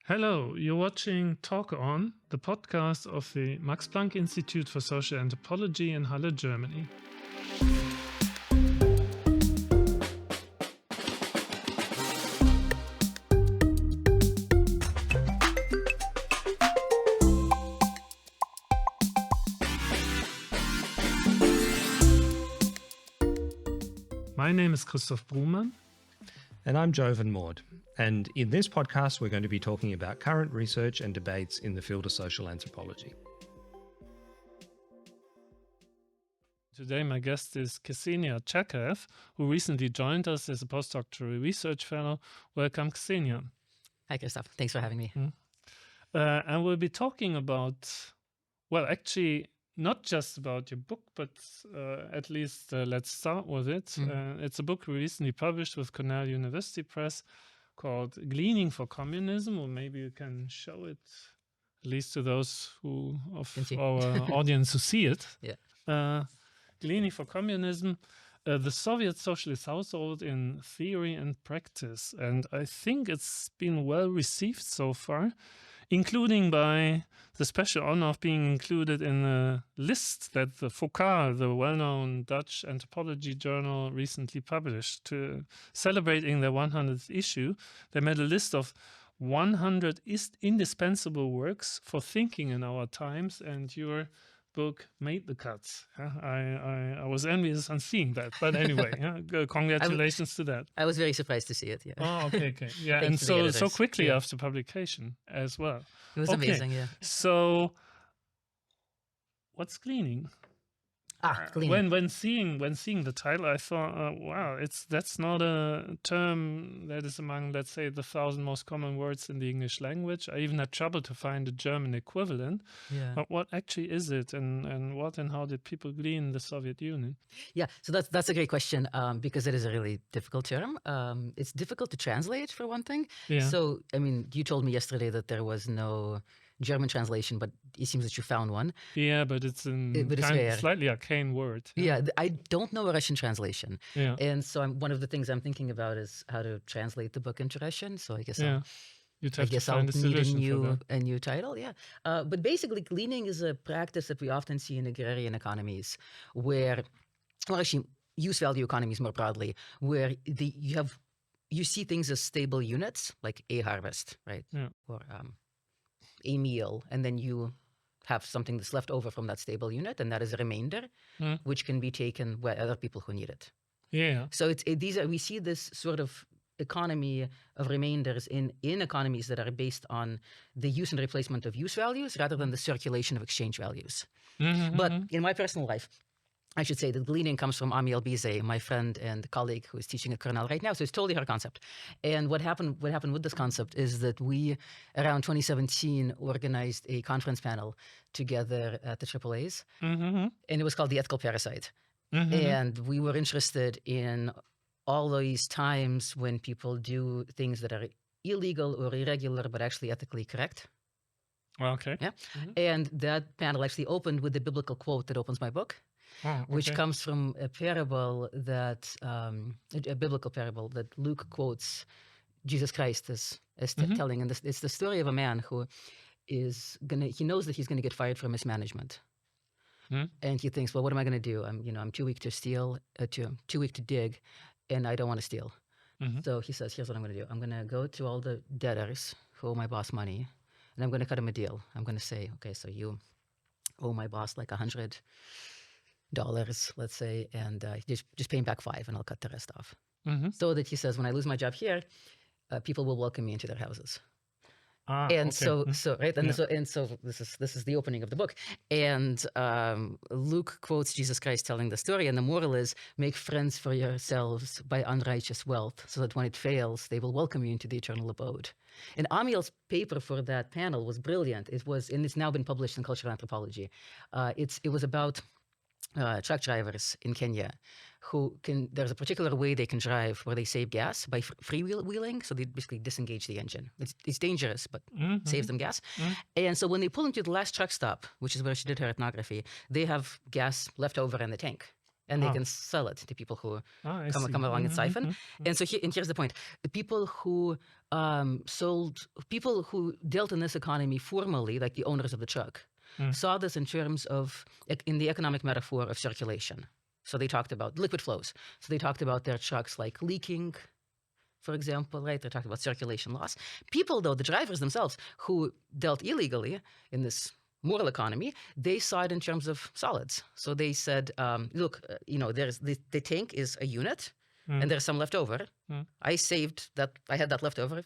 Hello, you're watching Talk On, the podcast of the Max Planck Institute for Social Anthropology in Halle, Germany. My name is Christoph Brumann. And I'm Jovan Maud. And in this podcast, we're going to be talking about current research and debates in the field of social anthropology. Today, my guest is Xenia Cherkaev, who recently joined us as a postdoctoral research fellow. Welcome, Xenia. Hi, Christoph. Thanks for having me. And we'll be talking about, well, actually, not just about your book, but at least let's start with it. It's a book we recently published with Cornell University Press called Gleaning for Communism, or maybe you can show it at least to those of our audience who see it. Yeah. Gleaning for Communism, the Soviet Socialist Household in Theory and Practice. And I think it's been well received so far, including by the special honor of being included in a list that the Focaal, the well-known Dutch anthropology journal, recently published. Celebrating their 100th issue, they made a list of 100 indispensable works for thinking in our times, and your book made the cuts. I was envious on seeing that, but anyway, congratulations to that. I was very surprised to see it. Yeah. Oh, okay. Yeah, and so quickly after publication as well. It was amazing. Yeah. So, what's Gleaning? Gleaning. When seeing the title, I thought, wow, that's not a term that is among, let's say, the 1,000 most common words in the English language. I even had trouble to find a German equivalent. Yeah. But what actually is it, and what and how did people glean the Soviet Union? Yeah, so that's a great question because it is a really difficult term. It's difficult to translate, for one thing. Yeah. So, I mean, you told me yesterday that there was no German translation, but it seems that you found one. Yeah, but it's a slightly arcane word. Yeah, I don't know a Russian translation. Yeah. And so one of the things I'm thinking about is how to translate the book into Russian. So I guess I'll need a new title. Yeah. But basically, gleaning is a practice that we often see in agrarian economies where, well, actually, use value economies more broadly, where you see things as stable units, like a harvest, right? Yeah. Or a meal, and then you have something that's left over from that stable unit, and that is a remainder, which can be taken by other people who need it. Yeah. So we see this sort of economy of remainders in economies that are based on the use and replacement of use values rather than the circulation of exchange values. But in my personal life, I should say that gleaning comes from Ami Elbize, my friend and colleague who is teaching at Cornell right now. So it's totally her concept. And what happened with this concept is that we, around 2017, organized a conference panel together at the AAAs. And it was called The Ethical Parasite. And we were interested in all these times when people do things that are illegal or irregular, but actually ethically correct. Okay. Yeah. And that panel actually opened with the biblical quote that opens my book. Which comes from a parable that, a biblical parable that Luke quotes Jesus Christ as telling. And it's the story of a man who he knows that he's going to get fired from his management. And he thinks, well, what am I going to do? I'm too weak to steal, too weak to dig, and I don't want to steal. So he says, here's what I'm going to do. I'm going to go to all the debtors who owe my boss money, and I'm going to cut him a deal. I'm going to say, okay, so you owe my boss like $100, let's say, and just pay him back $5, and I'll cut the rest off. So that he says, when I lose my job here, people will welcome me into their houses. So this is the opening of the book, and Luke quotes Jesus Christ telling the story, and the moral is: make friends for yourselves by unrighteous wealth, so that when it fails, they will welcome you into the eternal abode. And Amiel's paper for that panel was brilliant. And it's now been published in Cultural Anthropology. It was about truck drivers in Kenya there's a particular way they can drive where they save gas by freewheeling. So they basically disengage the engine. It's dangerous, but saves them gas. And so when they pull into the last truck stop, which is where she did her ethnography, they have gas left over in the tank. and they can sell it to people who come along and siphon. And so here's the point: the people who people who dealt in this economy formally, like the owners of the truck, saw this in terms of in the economic metaphor of circulation. So they talked about liquid flows. So they talked about their trucks like leaking, for example, right? They talked about circulation loss. People, though, the drivers themselves, who dealt illegally in this moral economy, they saw it in terms of solids. So they said, look, there's the tank is a unit, and there's some left over. I saved that. I had that left over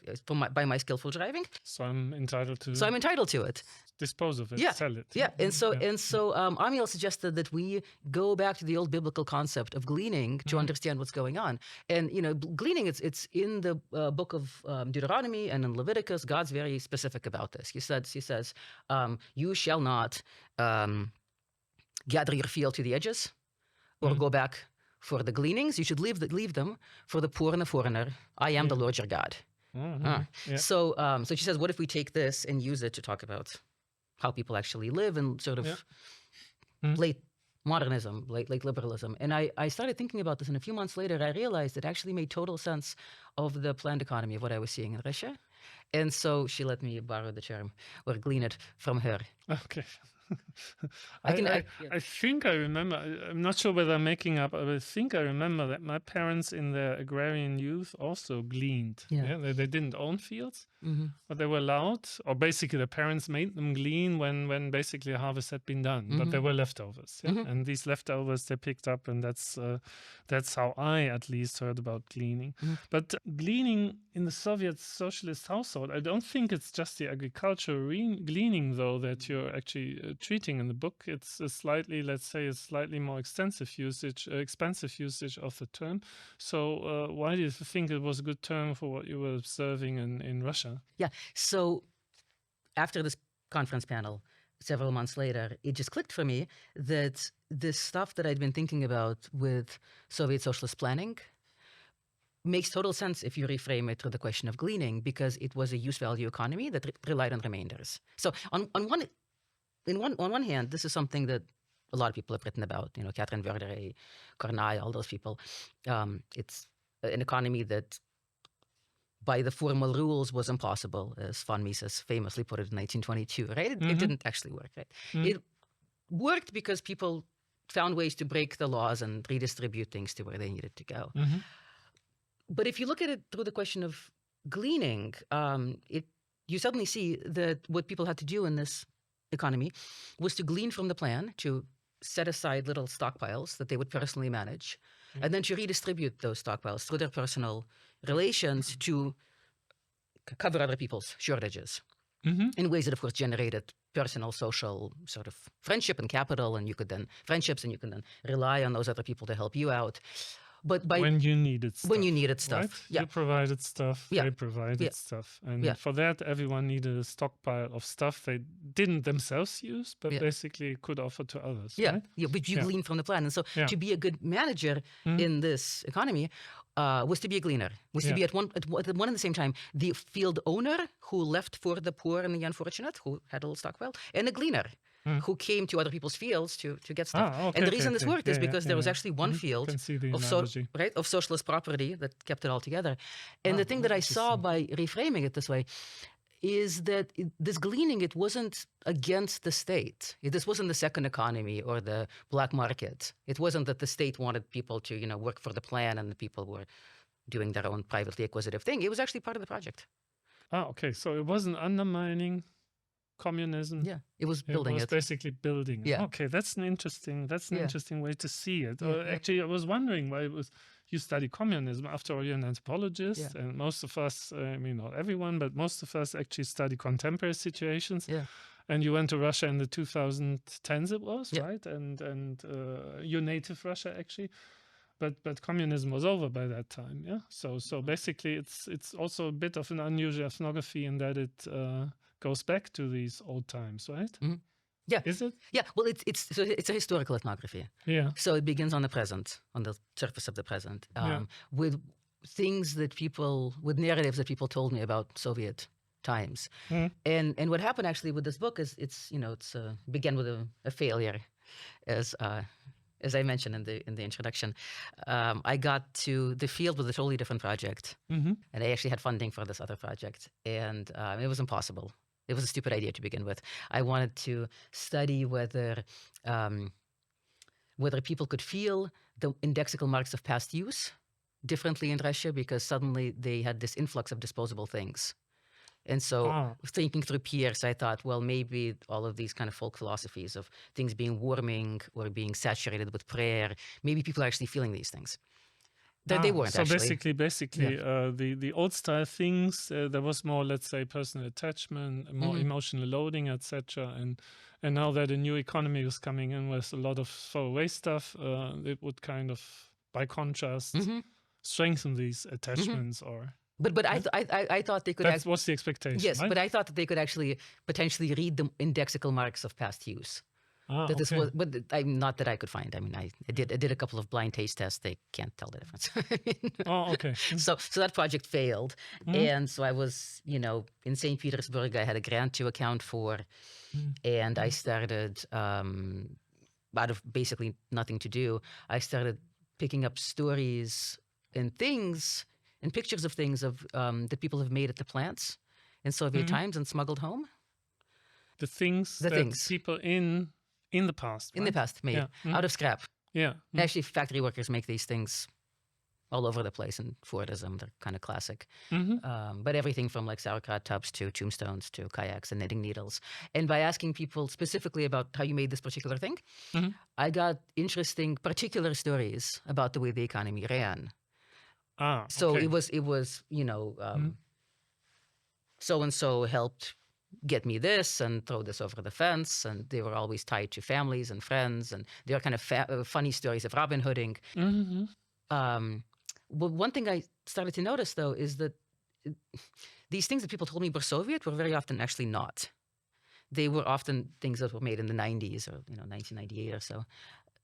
by my skillful driving. So I'm entitled to. So I'm entitled to it. Dispose of it. Sell it. Yeah. And so Amiel suggested that we go back to the old biblical concept of gleaning to understand what's going on. And gleaning, it's in the book of Deuteronomy and in Leviticus. God's very specific about this. He says, you shall not gather your field to the edges, or go back for the gleanings. You should leave them for the poor and the foreigner. I am the Lord your God. So she says, what if we take this and use it to talk about how people actually live in sort of late modernism, late liberalism? And I started thinking about this, and a few months later, I realized it actually made total sense of the planned economy of what I was seeing in Russia. And so she let me borrow the term or glean it from her. Okay. I think I remember, I'm not sure whether I'm making up, but I think I remember that my parents in their agrarian youth also gleaned. They didn't own fields, but they were allowed, or basically the parents made them glean when basically a harvest had been done, but there were leftovers. And these leftovers they picked up, and that's how I at least heard about gleaning. But gleaning in the Soviet socialist household, I don't think it's just the agricultural gleaning, though, that you're actually treating in the book. It's a slightly more expensive usage of the term. So why do you think it was a good term for what you were observing in Russia? Yeah. So after this conference panel, several months later, it just clicked for me that this stuff that I'd been thinking about with Soviet socialist planning makes total sense if you reframe it through the question of gleaning, because it was a use value economy that relied on remainders. So on one hand, this is something that a lot of people have written about, Catherine Verderay, Kornai, all those people. It's an economy that by the formal rules was impossible, as von Mises famously put it in 1922, right? It didn't actually work, right? It worked because people found ways to break the laws and redistribute things to where they needed to go. But if you look at it through the question of gleaning, you suddenly see that what people had to do in this economy was to glean from the plan, to set aside little stockpiles that they would personally manage, and then to redistribute those stockpiles through their personal relations to cover other people's shortages in ways that, of course, generated personal, social sort of friendship and capital, and you could then rely on those other people to help you out. But when you needed stuff. Right? Yeah. You provided stuff, they provided stuff. And for that, everyone needed a stockpile of stuff they didn't themselves use, but basically could offer to others. Right? But you glean from the plan. And so to be a good manager in this economy was to be a gleaner, was to be at one and the same time the field owner who left for the poor and the unfortunate, who had a little stockpile, and a gleaner who came to other people's fields to get stuff. And the reason this worked is because there was actually one field of socialist property that kept it all together. And the thing that I saw by reframing it this way is that this gleaning, it wasn't against the state. This wasn't the second economy or the black market. It wasn't that the state wanted people to, work for the plan and the people were doing their own privately acquisitive thing. It was actually part of the project. Okay. So it wasn't undermining communism. Yeah, it was building it. It was basically building it. Yeah. Okay, that's an interesting way to see it. Actually, I was wondering why you study communism. After all, you're an anthropologist, and most of us, not everyone, but most of us actually study contemporary situations. Yeah. And you went to Russia in the 2010s, it was, right? And your native Russia, actually. But communism was over by that time, yeah? So basically, it's also a bit of an unusual ethnography in that it goes back to these old times, right? Yeah. Is it? Yeah. Well, it's a historical ethnography. Yeah. So it begins on the present, on the surface of the present, with things with narratives that people told me about Soviet times. And what happened actually with this book is it's began with a failure, as as I mentioned in the introduction, I got to the field with a totally different project, and I actually had funding for this other project, and it was impossible. It was a stupid idea to begin with. I wanted to study whether people could feel the indexical marks of past use differently in Russia, because suddenly they had this influx of disposable things. And so thinking through peers, I thought, well, maybe all of these kind of folk philosophies of things being warming or being saturated with prayer, maybe people are actually feeling these things. They weren't so actually. basically, the old style things, there was more, let's say, personal attachment, more emotional loading, etc. And now that a new economy was coming in with a lot of throwaway stuff, it would kind of, by contrast, strengthen these attachments or... But I thought they could... That was the expectation, yes, right? but I thought that they could actually potentially read the indexical marks of past use. That this was, but not that I could find. I mean, I did a couple of blind taste tests. They can't tell the difference. Okay. So that project failed, and so I was, in St. Petersburg. I had a grant to account for, and I started out of basically nothing to do. I started picking up stories and things and pictures of things that people have made at the plants in Soviet times and smuggled home. The things people in the past, right? In the past made out of scrap. Yeah. Actually, factory workers make these things all over the place in Fordism. They're kind of classic. But everything from like sauerkraut tubs to tombstones to kayaks and knitting needles. And by asking people specifically about how you made this particular thing, I got interesting particular stories about the way the economy ran. So it was so-and-so helped get me this and throw this over the fence, and they were always tied to families and friends, and they were kind of funny stories of Robin Hooding. But one thing I started to notice, though, is that these things that people told me were Soviet were very often actually not. They were often things that were made in the 90s or 1998 or so.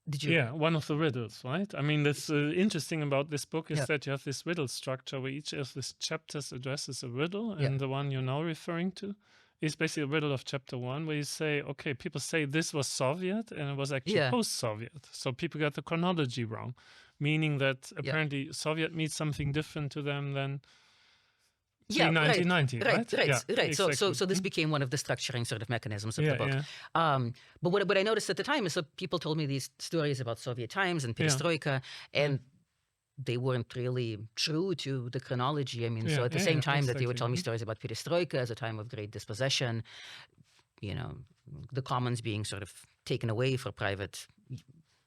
Did you? Yeah, one of the riddles, right? I mean, that's interesting about this book is that you have this riddle structure where each of these chapters addresses a riddle, and the one you're now referring to is basically a riddle of chapter 1, where you say, okay, people say this was Soviet and it was actually post-Soviet. So people got the chronology wrong, meaning that apparently Soviet means something different to them than pre-1990, right? Right. Exactly. So this became one of the structuring sort of mechanisms of the book. But what I noticed at the time is that people told me these stories about Soviet times and Perestroika, and they weren't really true to the chronology. I mean, so at the same time that they would tell me stories about Perestroika as a time of great dispossession, the commons being sort of taken away for private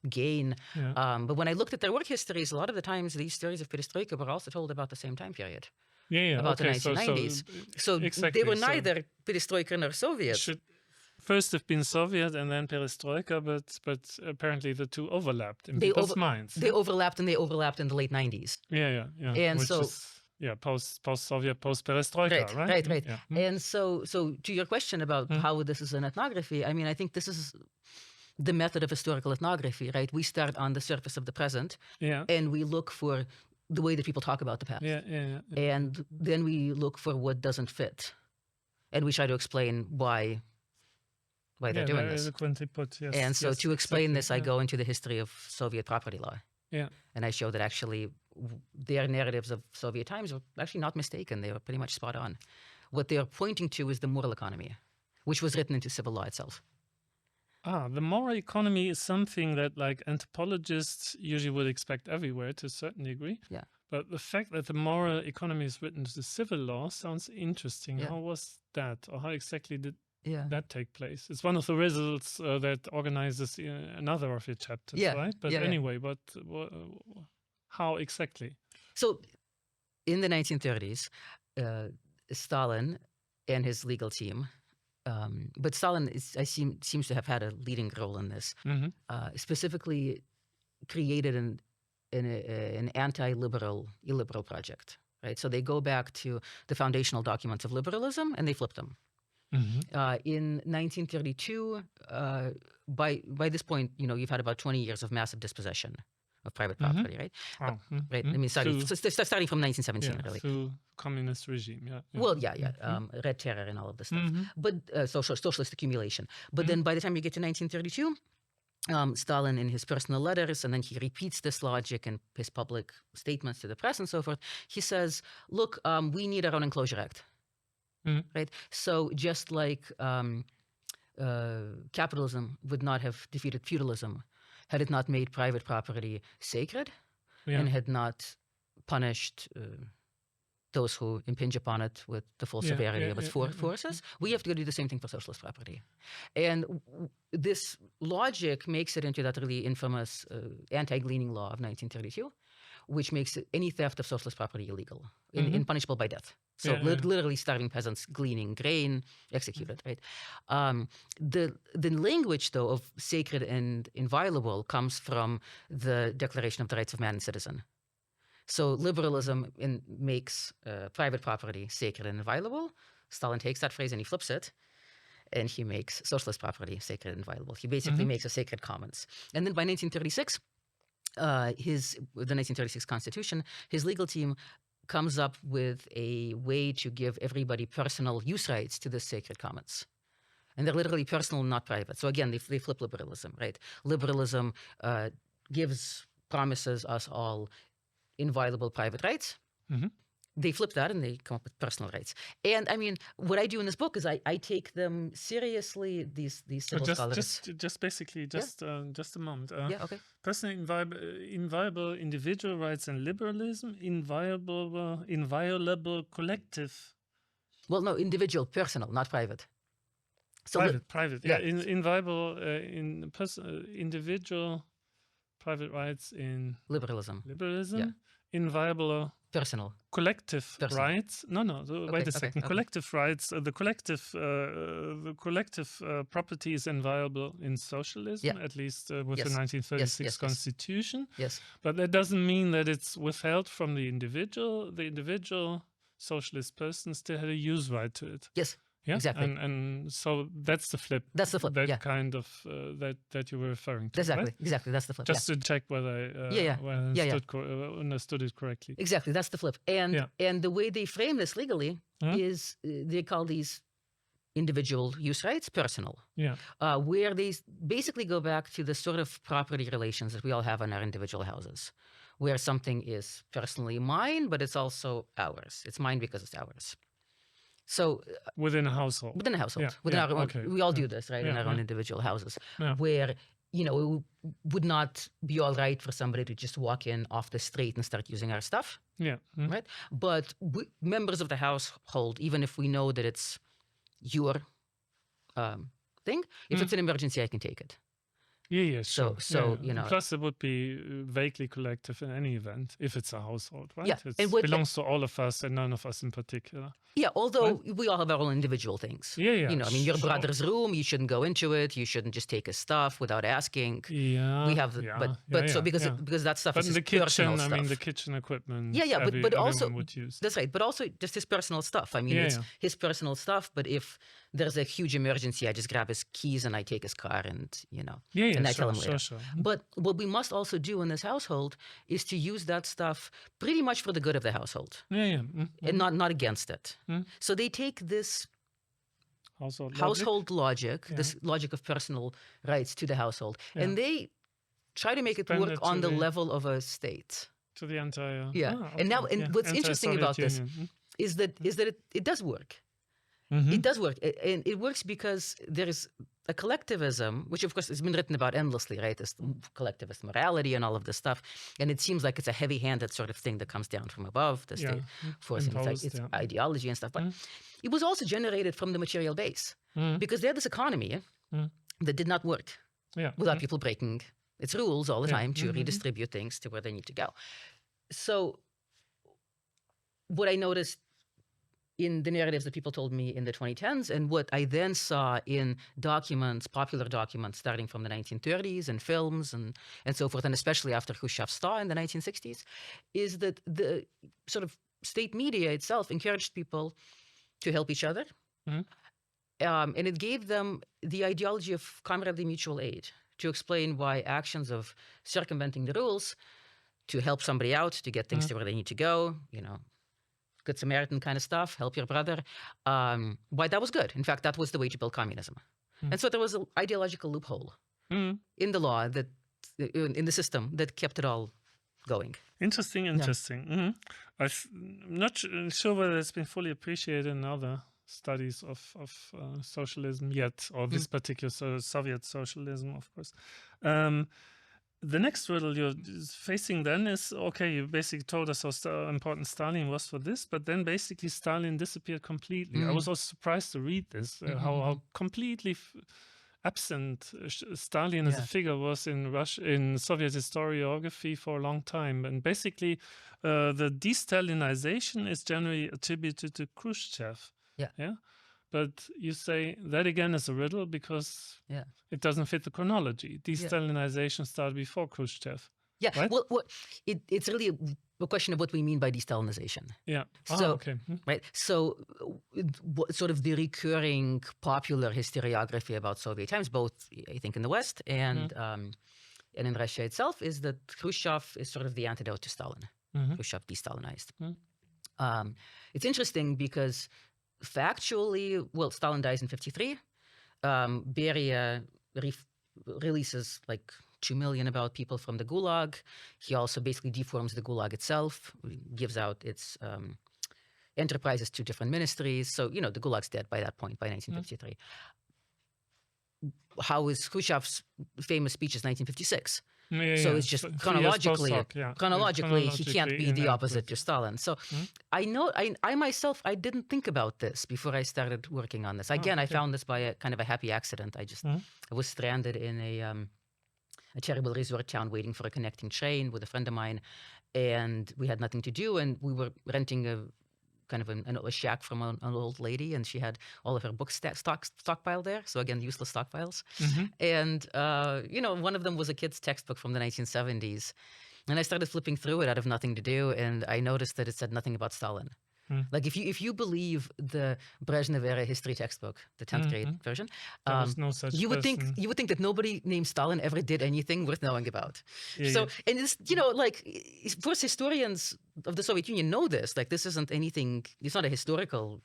gain. But when I looked at their work histories, a lot of the times these stories of Perestroika were also told about the same time period. About the 1990s. So they were neither Perestroika nor Soviet. Should first have been Soviet and then Perestroika, but apparently the two overlapped in people's minds. They overlapped, and they overlapped in the late 90s. And which is, post-Soviet, post-Perestroika, right? Right. And so to your question about how this is an ethnography, I mean, I think this is the method of historical ethnography, right? We start on the surface of the present, and we look for the way that people talk about the past. And then we look for what doesn't fit, and we try to explain why they're doing this. Put, yes, and so to explain this, I go into the history of Soviet property law. And I show that actually their narratives of Soviet times were actually not mistaken. They were pretty much spot on. What they are pointing to is the moral economy, which was written into civil law itself. The moral economy is something that like anthropologists usually would expect everywhere to a certain degree. But the fact that the moral economy is written to the civil law sounds interesting. How was that? Or how exactly did that take place? It's one of the results that organizes another of your chapters, right? But anyway, but how exactly? So in the 1930s, Stalin and his legal team, but Stalin seems to have had a leading role in this, specifically created an anti-liberal, illiberal project, right? So they go back to the foundational documents of liberalism and they flip them. In 1932, by this point, you've had about 20 years of massive dispossession of private property, right? Right. I mean, starting from 1917, really. Through communist regime, Well, Red Terror and all of this stuff. But socialist accumulation. But then by the time you get to 1932, Stalin in his personal letters, and then he repeats this logic in his public statements to the press and so forth. He says, look, we need our own enclosure act, right? So just like capitalism would not have defeated feudalism had it not made private property sacred and had not punished those who impinge upon it with the full severity of its forces. We have to do the same thing for socialist property. And this logic makes it into that really infamous anti-gleaning law of 1932, which makes any theft of socialist property illegal and punishable by death. So literally starving peasants gleaning grain, executed, right? The language, though, of sacred and inviolable comes from the Declaration of the Rights of Man and Citizen. So liberalism makes private property sacred and inviolable. Stalin takes that phrase and he flips it, and he makes socialist property sacred and inviolable. He basically makes a sacred commons. And then by 1936, the 1936 Constitution, his legal team comes up with a way to give everybody personal use rights to the sacred commons. And they're literally personal, not private. So again, they flip liberalism, right? Liberalism promises us all inviolable private rights. They flip that and they come up with personal rights. And I mean, what I do in this book is I take them seriously, these civil scholars. Just basically, just a moment. Okay. Personal inviolable individual rights and liberalism, inviolable collective. Well, no, individual, personal, not private. So private. Yeah. Inviolable individual private rights in liberalism. Yeah. Inviolable personal. Collective rights. No. Wait a second. Okay. Collective rights. The collective property is inviolable in socialism, at least with the 1936 Constitution. Yes. But that doesn't mean that it's withheld from the individual. The individual socialist person still had a use right to it. Yes. Yeah, exactly. And so that's the flip. That's the flip. That kind of that you were referring to. Exactly. Right? Exactly. That's the flip. Just to check whether I understood it correctly. Exactly. That's the flip. And the way they frame this legally is they call these individual use rights personal. Yeah. Where they basically go back to the sort of property relations that we all have in our individual houses, where something is personally mine, but it's also ours. It's mine because it's ours. So within a household, within our own, we all do this, right? In our own individual houses, where it would not be all right for somebody to just walk in off the street and start using our stuff, right? But members of the household, even if we know that it's your thing, if it's an emergency, I can take it. Yeah, sure. So Plus, it would be vaguely collective in any event if it's a household, right? Yeah, it belongs to all of us and none of us in particular. Yeah, although we all have our own individual things. Yeah. I mean, your brother's room, you shouldn't go into it. You shouldn't just take his stuff without asking. Yeah, we have, because that stuff is in the his personal kitchen. stuff. I mean, the kitchen equipment. But also would use. That's right. But also just his personal stuff. I mean, it's his personal stuff. But if there's a huge emergency, I just grab his keys and I take his car and and I tell him later. Sure. But what we must also do in this household is to use that stuff pretty much for the good of the household. And not against it. So they take this household logic, this logic of personal rights to the household, and they try to make it work on the level of a state. To the entire... And what's interesting about this is that it does work. It does work. And it works because there is a collectivism, which of course has been written about endlessly, right? This collectivist morality and all of this stuff. And it seems like it's a heavy-handed sort of thing that comes down from above, the state forcing its ideology and stuff. But it was also generated from the material base because they had this economy that did not work without people breaking its rules all the time to redistribute things to where they need to go. So what I noticed in the narratives that people told me in the 2010s, and what I then saw in documents, popular documents starting from the 1930s and films and so forth, and especially after Khrushchev's thaw in the 1960s, is that the sort of state media itself encouraged people to help each other. And it gave them the ideology of comradely mutual aid to explain why actions of circumventing the rules to help somebody out, to get things to where they need to go, Good Samaritan kind of stuff, help your brother, why that was good. In fact, that was the way to build communism. And so there was an ideological loophole in the law, that in the system that kept it all going. Interesting. I'm not sure whether it's been fully appreciated in other studies of socialism yet, or this particular Soviet socialism, of course. The next riddle you're facing then is, okay, you basically told us how important Stalin was for this, but then basically Stalin disappeared completely. I was also surprised to read this, how completely absent Stalin as a figure was in Soviet historiography for a long time. And basically the de-Stalinization is generally attributed to Khrushchev. Yeah. But you say that again is a riddle because it doesn't fit the chronology. De-Stalinization started before Khrushchev. Yeah, right? well, it's really a question of what we mean by de-Stalinization. Yeah. So, right. So, sort of the recurring popular historiography about Soviet times, both I think in the West and in Russia itself, is that Khrushchev is sort of the antidote to Stalin. Khrushchev de-Stalinized. It's interesting because factually, well, Stalin dies in 1953. Beria releases like 2 million about people from the Gulag. He also basically deforms the Gulag itself, gives out its enterprises to different ministries. So, the Gulag's dead by that point, by 1953. How is Khrushchev's famous speech is 1956? So it's just chronologically, he can't be the opposite to Stalin. So I know, I myself, I didn't think about this before I started working on this. Again, I found this by a kind of a happy accident. I was stranded in a terrible resort town waiting for a connecting train with a friend of mine, and we had nothing to do, and we were renting a shack from an old lady, and she had all of her books stockpiled there. So again, useless stockpiles. And, one of them was a kid's textbook from the 1970s. And I started flipping through it out of nothing to do. And I noticed that it said nothing about Stalin. Like if you believe the Brezhnev-era history textbook, the 10th grade version, there was no such you would think that nobody named Stalin ever did anything worth knowing about. And it's of course historians of the Soviet Union know this. Like this isn't anything. It's not a historical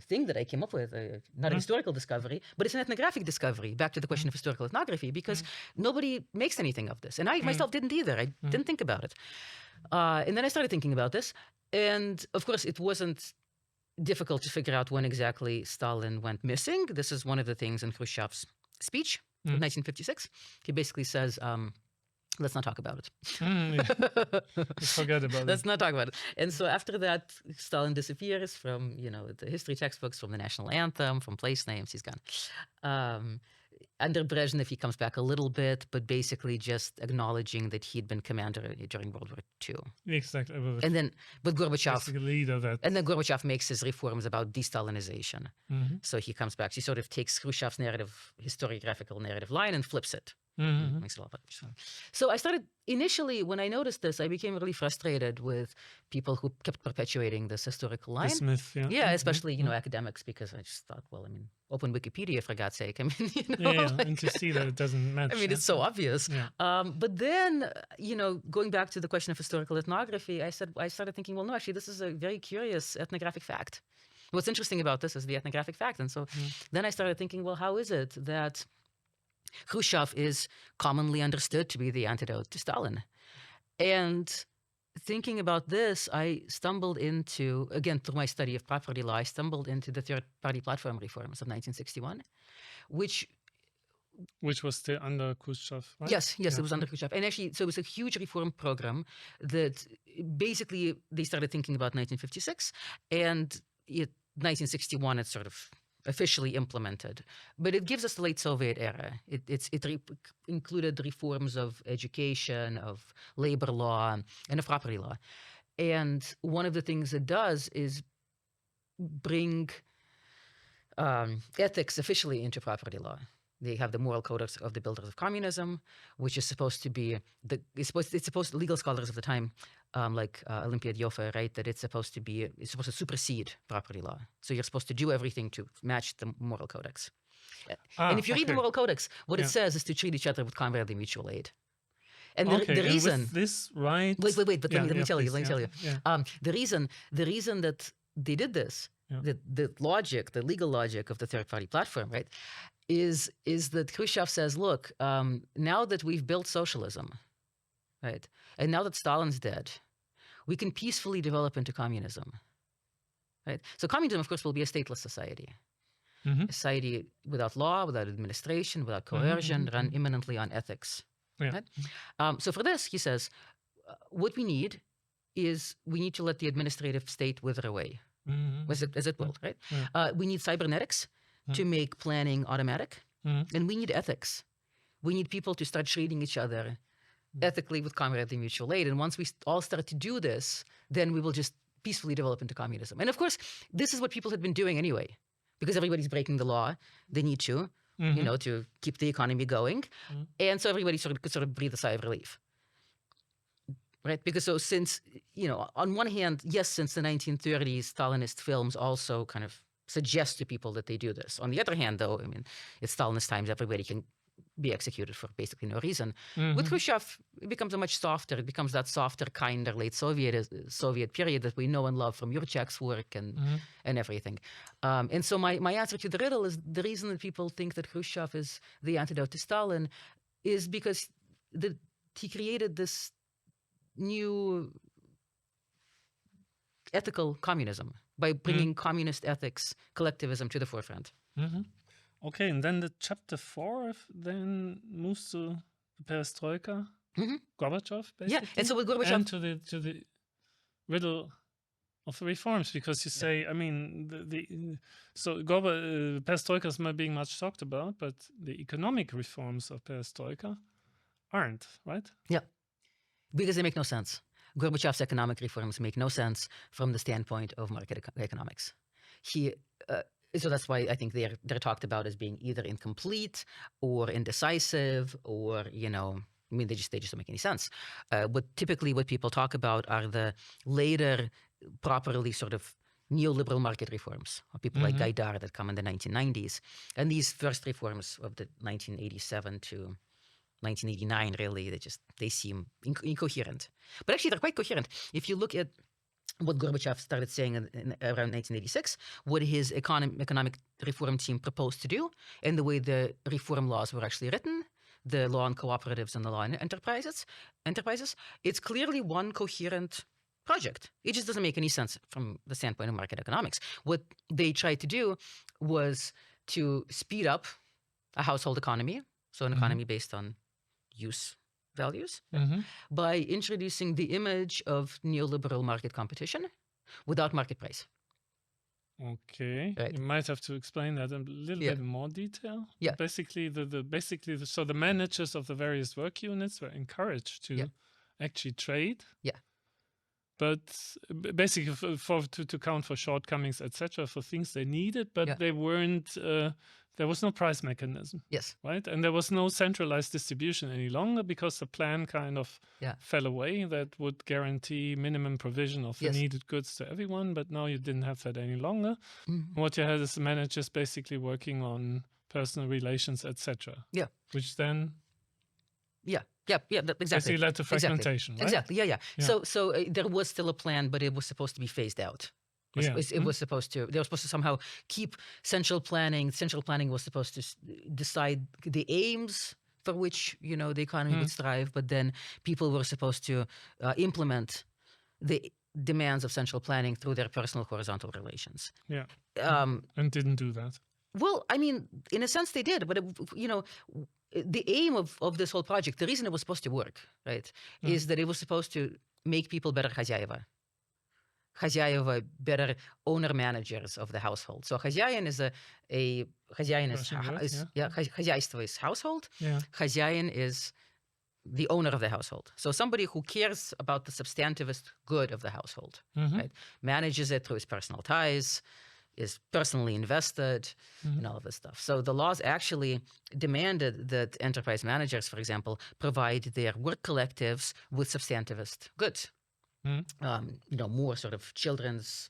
thing that I came up with. Not a historical discovery, but it's an ethnographic discovery. Back to the question of historical ethnography, because nobody makes anything of this, and I myself didn't either. I didn't think about it. And then I started thinking about this. And of course, it wasn't difficult to figure out when exactly Stalin went missing. This is one of the things in Khrushchev's speech in 1956. He basically says, let's not talk about it. Forget about it. Let's not talk about it. And so after that, Stalin disappears from, the history textbooks, from the national anthem, from place names. He's gone. Under Brezhnev, he comes back a little bit, but basically just acknowledging that he'd been commander during World War II. Exactly. But Gorbachev, leader that. And then Gorbachev makes his reforms about de-Stalinization. So he comes back. He sort of takes Khrushchev's historiographical narrative line and flips it. Makes it a lot better. So I started, initially, when I noticed this, I became really frustrated with people who kept perpetuating this historical line. This myth, especially, academics, because I just thought, open Wikipedia, for God's sake. And to see that it doesn't match. It's so obvious. But then, going back to the question of historical ethnography, I started thinking, well, no, actually, this is a very curious ethnographic fact. What's interesting about this is the ethnographic fact. And so then I started thinking, well, how is it that Khrushchev is commonly understood to be the antidote to Stalin? And thinking about this, I stumbled into, again, through my study of property law, I stumbled into the third-party platform reforms of 1961, which was still under Khrushchev, right? Yes, it was under Khrushchev. And actually, so it was a huge reform program that basically they started thinking about 1956, and 1961 it's sort of officially implemented. But it gives us the late Soviet era. It included reforms of education, of labor law, and of property law. And one of the things it does is bring ethics officially into property law. They have the moral code of the builders of communism, which is supposed to be legal scholars of the time, like Olympiad Yofa, right, that it's supposed to supersede property law. So you're supposed to do everything to match the moral codex. And if you read the moral codex, what it says is to treat each other with comradely mutual aid. And the reason, and with this right. Wait, but let me tell you. The reason that they did this, the logic, the legal logic of the third party platform, right, is that Khrushchev says, look, now that we've built socialism, right, and now that Stalin's dead, we can peacefully develop into communism, right? So communism, of course, will be a stateless society. A society without law, without administration, without coercion, run imminently on ethics. Yeah. Right? So for this, he says, what we need is we need to let the administrative state wither away, as it will, right? We need cybernetics to make planning automatic, and we need ethics. We need people to start treating each other ethically with camaraderie, mutual aid. And once we all start to do this, then we will just peacefully develop into communism. And of course, this is what people had been doing anyway, because everybody's breaking the law. They need to, you know, to keep the economy going. And so everybody could breathe a sigh of relief. Right? Because so since, you know, on one hand, yes, since the 1930s, Stalinist films also kind of suggest to people that they do this. On the other hand, though, I mean, it's Stalinist times, everybody can be executed for basically no reason. With Khrushchev, it becomes a much softer, it becomes that softer, kinder late Soviet period that we know and love from Yurchak's work and everything. And so my answer to the riddle is the reason that people think that Khrushchev is the antidote to Stalin is because he created this new ethical communism by bringing communist ethics, collectivism to the forefront. Okay, and then the chapter 4 then moves to the Perestroika, Gorbachev, basically. Yeah, and so with Gorbachev, and to the riddle of the reforms, because you say, I mean, Perestroika is being much talked about, but the economic reforms of Perestroika aren't, right? Yeah, because they make no sense. Gorbachev's economic reforms make no sense from the standpoint of market economics. So that's why I think they're talked about as being either incomplete or indecisive, or, you know, I mean, they just don't make any sense. Typically what people talk about are the later properly sort of neoliberal market reforms of people like Gaidar that come in the 1990s. And these first reforms of the 1987 to 1989, really, they seem incoherent. But actually, they're quite coherent. If you look at what Gorbachev started saying around 1986, what his economic reform team proposed to do, and the way the reform laws were actually written, the law on cooperatives and the law on enterprises, it's clearly one coherent project. It just doesn't make any sense from the standpoint of market economics. What they tried to do was to speed up a household economy, so an economy based on use values, by introducing the image of neoliberal market competition without market price. Okay, right. You might have to explain that in a little bit more detail. Yeah, basically, so the managers of the various work units were encouraged to actually trade. Yeah, but basically to count for shortcomings, etc., for things they needed, but they weren't. There was no price mechanism. Yes. Right? And there was no centralized distribution any longer because the plan kind of fell away that would guarantee minimum provision of the needed goods to everyone. But now you didn't have that any longer. What you had is the managers basically working on personal relations, etc. Yeah. Which then... exactly. Basically led to fragmentation, right? Exactly, yeah. So there was still a plan, but it was supposed to be phased out. They were supposed to somehow keep central planning. Central planning was supposed to decide the aims for which, you know, the economy would strive, but then people were supposed to implement the demands of central planning through their personal horizontal relations. Yeah. And didn't do that. Well, I mean, in a sense they did, but, you know, the aim of this whole project, the reason it was supposed to work, right, is that it was supposed to make people better hasiaeva, better owner-managers of the household. So хозяин is хозяйство is household. Хозяин is the owner of the household. So somebody who cares about the substantivist good of the household, right, manages it through his personal ties, is personally invested in all of this stuff. So the laws actually demanded that enterprise managers, for example, provide their work collectives with substantivist goods. You know, more sort of children's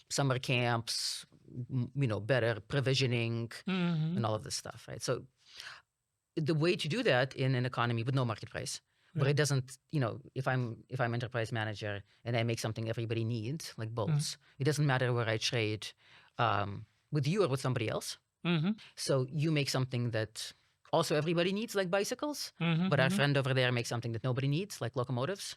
summer camps, you know, better provisioning and all of this stuff, right? So the way to do that in an economy with no market price, where it doesn't, you know, if I'm enterprise manager and I make something everybody needs, like bolts, it doesn't matter where I trade with you or with somebody else. So you make something that also everybody needs, like bicycles, but our friend over there makes something that nobody needs, like locomotives.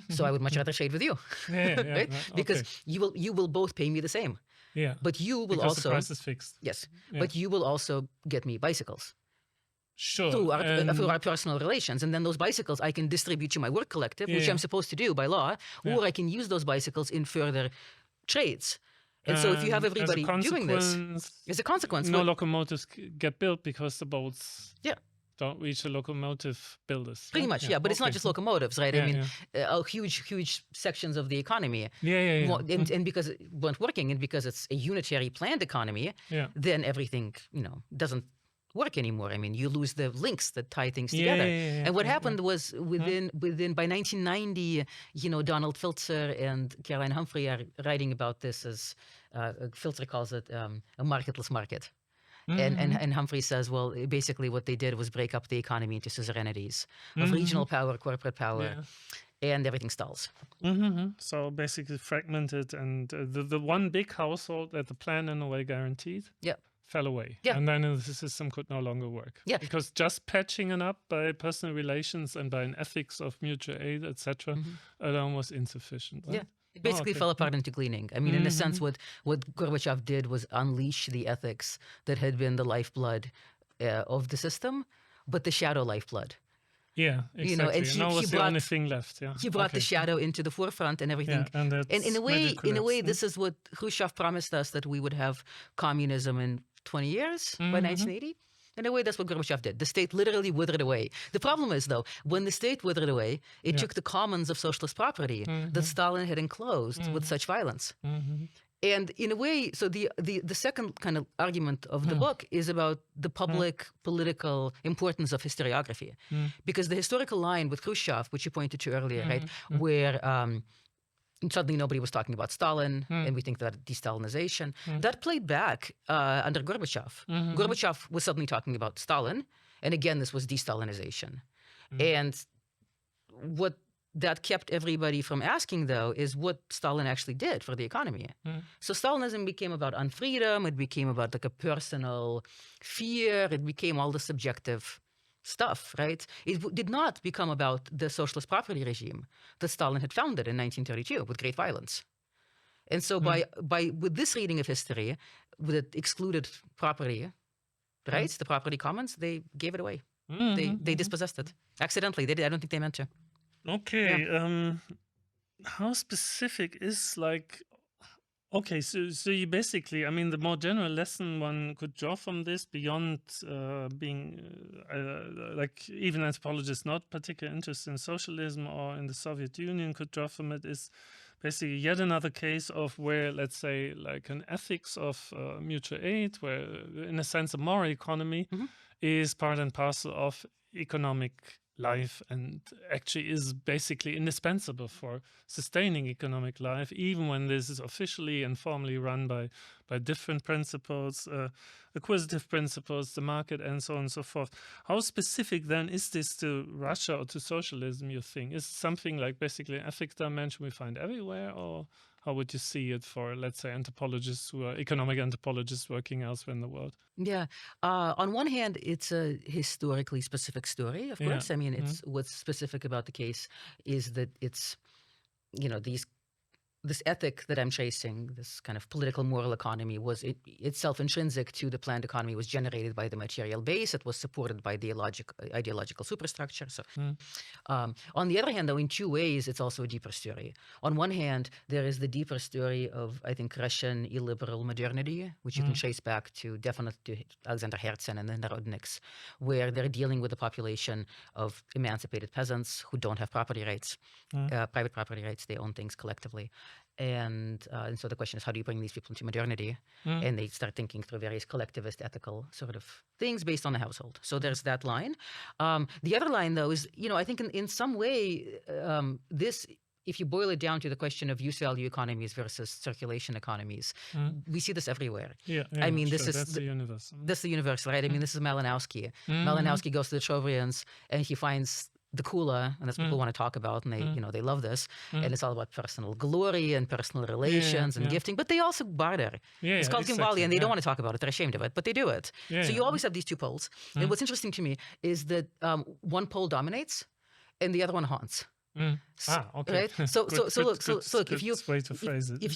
So I would much rather trade with you, right? Because you will both pay me the same. Yeah. But you will because also the price is fixed. Yes. Yeah. But you will also get me bicycles. Sure. Through our personal relations. And then those bicycles I can distribute to my work collective, which I'm supposed to do by law, or I can use those bicycles in further trades. And so if you have everybody doing this, as a consequence, no locomotives get built because the boats don't reach the locomotive builders. Pretty much, yeah. But it's not just locomotives, right? I mean, huge sections of the economy. And because it weren't working, and because it's a unitary planned economy, then everything, doesn't work anymore. I mean, you lose the links that tie things together. And what happened was within by 1990, Donald Filzer and Caroline Humphrey are writing about this as Filzer calls it a marketless market. And Humphrey says, well, basically what they did was break up the economy into suzerainities of regional power, corporate power, and everything stalls. So basically fragmented, and the one big household that the plan in a way guaranteed fell away. And then the system could no longer work. Because just patching it up by personal relations and by an ethics of mutual aid, etc., alone was insufficient. Right? It basically fell apart into Gleaning. I mean, in a sense, what Gorbachev did was unleash the ethics that had been the lifeblood of the system, but the shadow lifeblood. Yeah, exactly. And he was the only thing left. He brought the shadow into the forefront and everything. And in a way, this is what Khrushchev promised us, that we would have communism in 20 years by 1980. In a way, that's what Gorbachev did. The state literally withered away. The problem is, though, when the state withered away, it took the commons of socialist property that Stalin had enclosed with such violence. And in a way, so the second kind of argument of the book is about the public political importance of historiography. Because the historical line with Khrushchev, which you pointed to earlier, right, where suddenly nobody was talking about Stalin, and we think that de-Stalinization. That played back under Gorbachev. Gorbachev was suddenly talking about Stalin, and again, this was de-Stalinization. And what that kept everybody from asking, though, is what Stalin actually did for the economy. So Stalinism became about unfreedom, it became about like a personal fear, it became all the subjective stuff, right? It did not become about the socialist property regime that Stalin had founded in 1932 with great violence. And so with this reading of history, that excluded property rights, the property commons, they gave it away. They dispossessed it accidentally. They did. I don't think they meant to. Okay. How specific is okay, so you basically, I mean, the more general lesson one could draw from this, beyond being even anthropologists not particularly interested in socialism or in the Soviet Union could draw from it, is basically yet another case of where, let's say, like an ethics of mutual aid, where in a sense a moral economy is part and parcel of economic life, and actually is basically indispensable for sustaining economic life, even when this is officially and formally run by different principles, acquisitive principles, the market, and so on and so forth. How specific then is this to Russia or to socialism, you think? Is it something like basically an ethics dimension we find everywhere, or how would you see it for, let's say, anthropologists who are economic anthropologists working elsewhere in the world? Yeah. On one hand, it's a historically specific story, of course. I mean, it's what's specific about the case is that it's, this ethic that I'm chasing, this kind of political moral economy, was itself intrinsic to the planned economy, was generated by the material base. It was supported by the ideological superstructure. So, on the other hand, though, in two ways, it's also a deeper story. On one hand, there is the deeper story of, I think, Russian illiberal modernity, which you can trace back to Alexander Herzen and the Narodniks, where they're dealing with a population of emancipated peasants who don't have property rights, private property rights. They own things collectively. And so the question is, how do you bring these people into modernity? And they start thinking through various collectivist, ethical sort of things based on the household. So there's that line. The other line, though, is, I think in some way, this, if you boil it down to the question of use value economies versus circulation economies, we see this everywhere. I mean, this is that's the universal. That's the universal, right? I mean, this is Malinowski. Malinowski goes to the Trobrians and he finds the kula, and that's what people want to talk about, and they love this, and it's all about personal glory and personal relations and gifting, but they also barter. It's called Gimbali, and they don't want to talk about it. They're ashamed of it, but they do it. So you always have these two poles. And what's interesting to me is that one pole dominates, and the other one haunts. Okay. Right? So look, if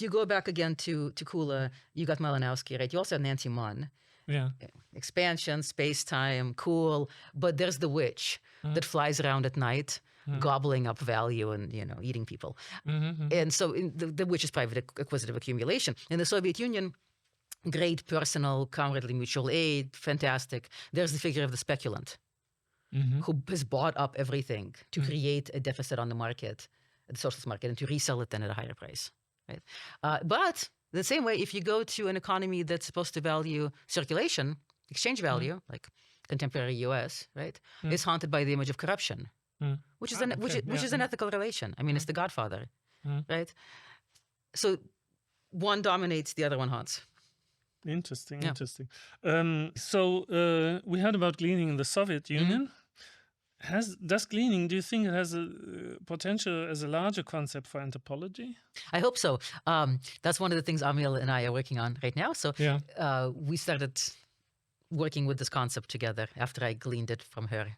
you go back again to Kula, you got Malinowski, right? You also have Nancy Munn. Yeah. Expansion, space-time, cool, but there's the witch that flies around at night, gobbling up value and eating people. And so the witch is private acquisitive accumulation. In the Soviet Union, great personal, comradely mutual aid, fantastic. There's the figure of the speculant who has bought up everything to create a deficit on the market, the socialist market, and to resell it then at a higher price. Right? But the same way, if you go to an economy that's supposed to value circulation, exchange value, like contemporary U.S., right, is haunted by the image of corruption, which is an ethical relation. I mean, it's the Godfather, right? So one dominates, the other one haunts. Interesting. So we heard about Gleaning in the Soviet Union. Does Gleaning, do you think it has a potential as a larger concept for anthropology? I hope so. That's one of the things Amil and I are working on right now. So we started working with this concept together after I gleaned it from her.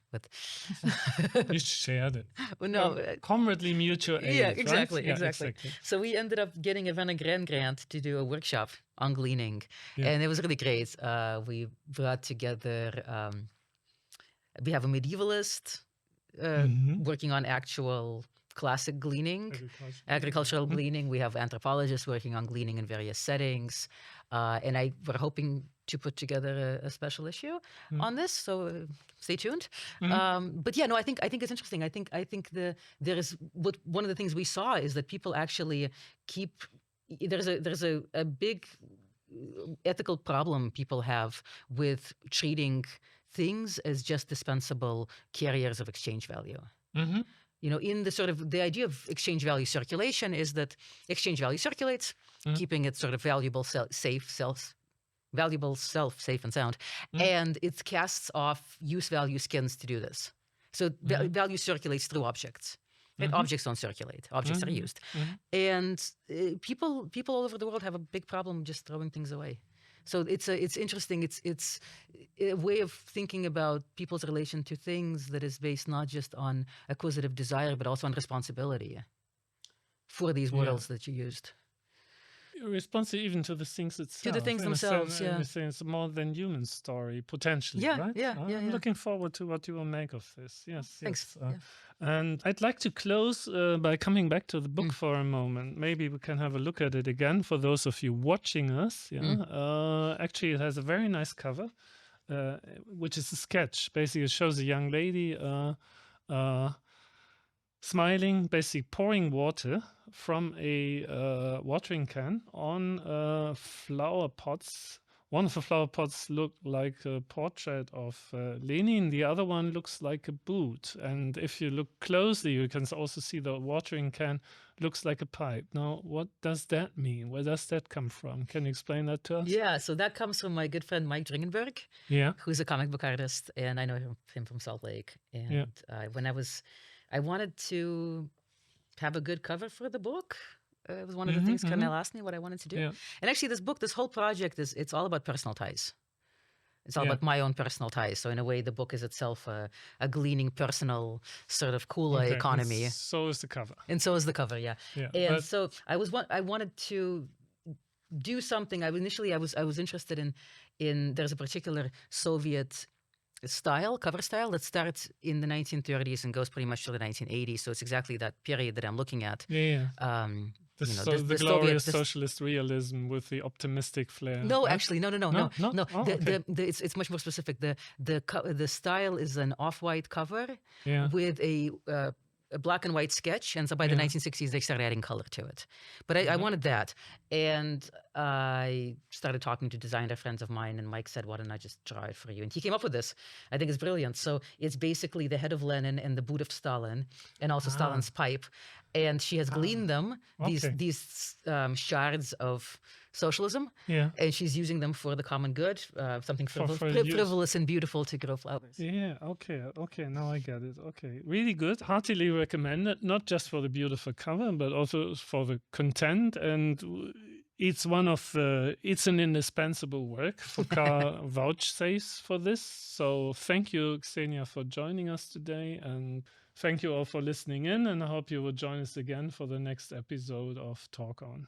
You shared it. No, comradely mutual aid. Yeah, exactly, right? exactly. So we ended up getting a Van Gren grant to do a workshop on Gleaning, and it was really great. We brought together. We have a medievalist working on actual classic gleaning, agricultural gleaning. We have anthropologists working on gleaning in various settings. And we're hoping to put together a special issue on this. So stay tuned. But yeah, no, I think it's interesting. I think one of the things we saw is that people actually there's a big ethical problem people have with treating things as just dispensable carriers of exchange value. In the sort of the idea of exchange value circulation is that exchange value circulates, keeping it sort of valuable self safe and sound, and it casts off use value skins to do this. So value circulates through objects. Right? Objects don't circulate. Objects are used, and people all over the world have a big problem just throwing things away. So it's interesting. It's a way of thinking about people's relation to things that is based not just on acquisitive desire, but also on responsibility for these worlds that you used. Responsive even to the things itself. To the things themselves, It's a more than human story, potentially, right? I'm looking forward to what you will make of this. Yes, thanks. And I'd like to close by coming back to the book for a moment. Maybe we can have a look at it again for those of you watching us. Actually, it has a very nice cover, which is a sketch. Basically, it shows a young lady smiling, basically pouring water from a watering can on flower pots. One of the flower pots looked like a portrait of Lenin. The other one looks like a boot. And if you look closely, you can also see the watering can looks like a pipe. Now, what does that mean? Where does that come from? Can you explain that to us? Yeah, so that comes from my good friend Mike Dringenberg, who's a comic book artist, and I know him from Salt Lake. And I wanted to have a good cover for the book. It was one of the things Cornell asked me what I wanted to do. And actually this whole project it's all about personal ties. It's all about my own personal ties. So in a way, the book is itself a gleaning personal sort of kula economy. And so is the cover. And so is the cover, And so I wanted to do something. I was interested in there's a particular Soviet cover style that starts in the 1930s and goes pretty much to the 1980s. So it's exactly that period that I'm looking at. The glorious socialist realism with the optimistic flair. No, actually, no. It's much more specific. The style is an off-white cover with a black and white sketch, and so by the 1960s they started adding color to it. But I wanted that, and I started talking to designer friends of mine, and Mike said, why don't I just draw it for you? And he came up with this. I think it's brilliant. So it's basically the head of Lenin and the boot of Stalin, and also Stalin's pipe. And she has gleaned them, these shards of socialism, and she's using them for the common good, something frivolous and beautiful to grow flowers. Yeah, okay, now I get it. Okay, really good. Heartily recommended, not just for the beautiful cover, but also for the content. And it's it's an indispensable work. Focaal vouchsafes for this. So thank you, Xenia, for joining us today. And thank you all for listening in. And I hope you will join us again for the next episode of Talk On.